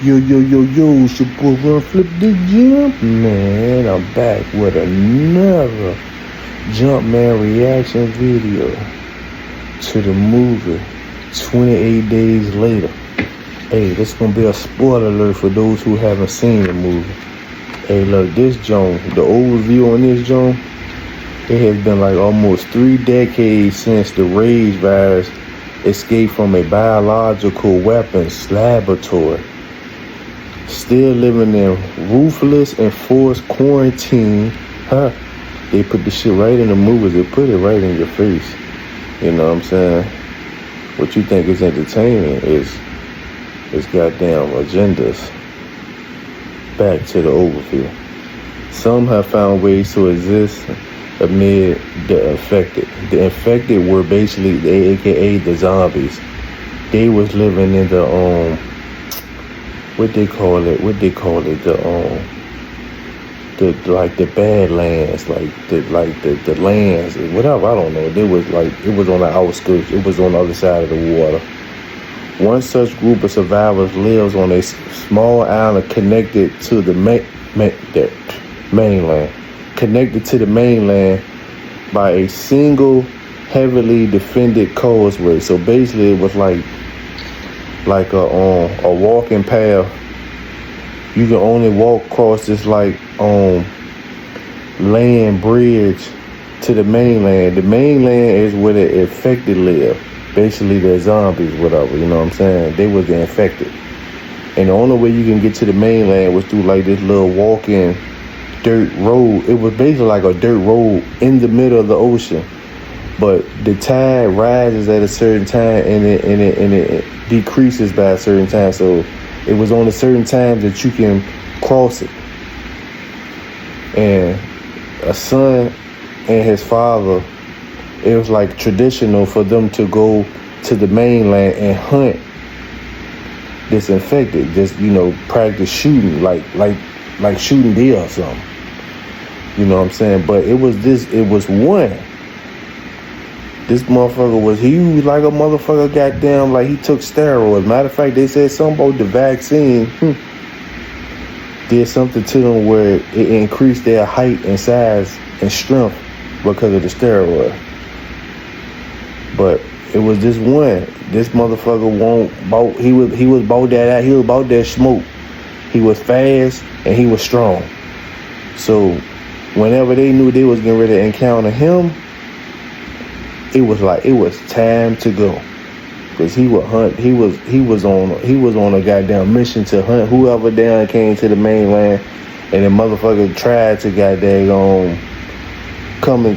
Yo, it's your boy Flip the Jump, man. I'm back with another Jumpman reaction video to the movie 28 Days Later. Hey, this gonna be a spoiler alert for those who haven't seen the movie. Hey, look, this joint, the overview on this joint, it has been like almost 3 decades since the rage virus escaped from a biological weapons laboratory. Still living in ruthless and forced quarantine. They put the shit right in the movies. They put it right in your face. You know what I'm saying? What you think is entertaining is goddamn agendas. Back to the overview. Some have found ways to exist amid the infected. The infected were basically AKA the zombies. They was living in the what they call it, the badlands, the lands, whatever, I don't know. It was on the outskirts, it was on the other side of the water. One such group of survivors lives on a small island connected to the mainland. Connected to the mainland by a single heavily defended causeway. So basically it was like a walking path. You can only walk across this land bridge to the mainland. The mainland is where the infected live. Basically they're zombies, whatever, you know what I'm saying? They was the infected. And the only way you can get to the mainland was through like this little walking dirt road. It was basically like a dirt road in the middle of the ocean. But the tide rises at a certain time and it decreases by a certain time. So it was on a certain time that you can cross it. And a son and his father, it was like traditional for them to go to the mainland and hunt this infected. Just, you know, practice shooting, like shooting deer or something. You know what I'm saying? But it was one. This motherfucker was huge like a motherfucker, goddamn, like he took steroids. Matter of fact, they said something about the vaccine did something to them where it increased their height and size and strength because of the steroid. But it was this one. This motherfucker he was about that out. He was about that smoke. He was fast and he was strong. So whenever they knew they was getting ready to encounter him, it was time to go, because he would hunt. He was on a goddamn mission to hunt whoever down came to the mainland, and the motherfucker tried to goddamn coming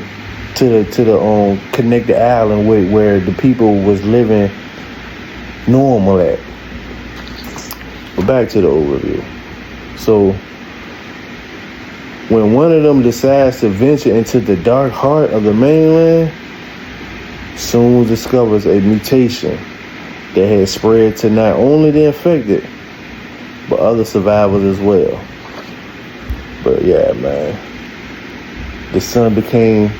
to the connected island where the people was living normal at. But back to the overview. So when one of them decides to venture into the dark heart of the mainland, soon discovers a mutation that has spread to not only the infected, but other survivors as well. But yeah, man, the son became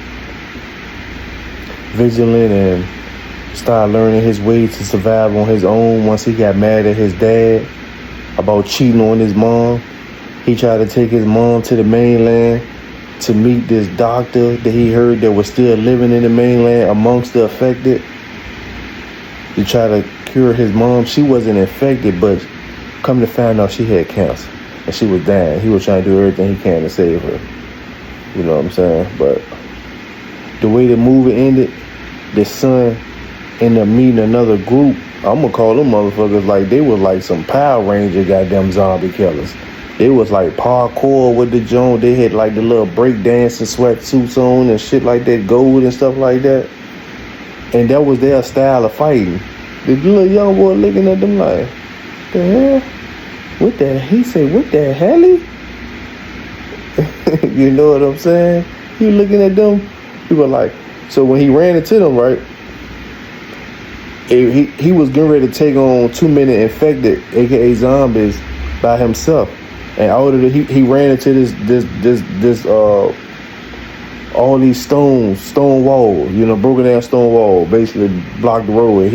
vigilant and started learning his way to survive on his own. Once he got mad at his dad about cheating on his mom, he tried to take his mom to the mainland to meet this doctor that he heard that was still living in the mainland amongst the affected, to try to cure his mom. She wasn't infected, but come to find out she had cancer and she was dying. He was trying to do everything he can to save her. You know what I'm saying? But the way the movie ended, the son ended up meeting another group. I'm gonna call them motherfuckers like they was like some Power Ranger goddamn zombie killers. They was like parkour with the joint. They had like the little break dancing sweatsuits on and shit like that, gold and stuff like that. And that was their style of fighting. The little young boy looking at them like, the hell? What the? He said, what the hell? You know what I'm saying? He looking at them. He was like, so when he ran into them, right? He was getting ready to take on 2 minute infected, aka zombies, by himself. And out of he ran into this all these stone walls, you know, broken down stone wall, basically blocked the road. And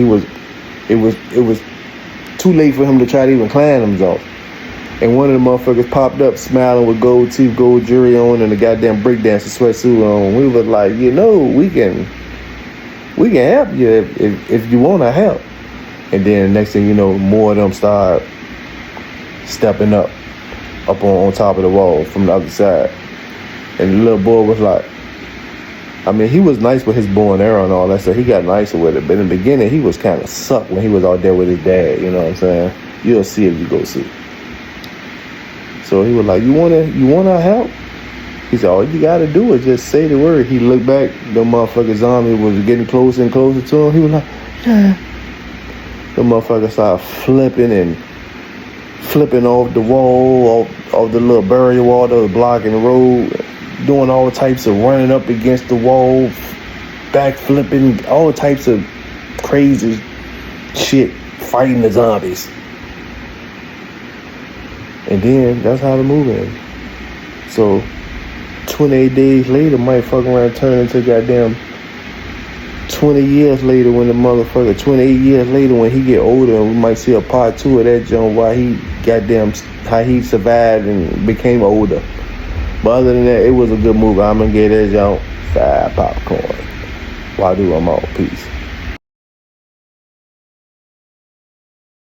it was too late for him to try to even climb them off. And one of the motherfuckers popped up smiling with gold teeth, gold jewelry on, and a goddamn breakdancer sweatsuit on. We was like, we can help you if you want to help. And then next thing you know, more of them start stepping up on top of the wall from the other side. And the little boy was like, he was nice with his bow and arrow and all that stuff. He got nicer with it. But in the beginning, he was kind of sucked when he was out there with his dad. You know what I'm saying? You'll see if you go see. So he was like, you wanna help? He said, all you gotta do is just say the word. He looked back, the motherfucker zombie was getting closer and closer to him. He was like, yeah. The motherfucker started flipping off the wall, off the little barrier wall that was blocking the road, doing all types of running up against the wall, back flipping, all types of crazy shit, fighting the zombies. And then that's how the movie ends. So 28 days later, might fucking around turn into goddamn 20 years later when the motherfucker, 28 years later when he get older, and we might see a part 2 of that joint why he goddamn, how he survived and became older. But other than that, it was a good movie. I'm gonna get that joint 5 popcorn. Why do I'm out? Peace.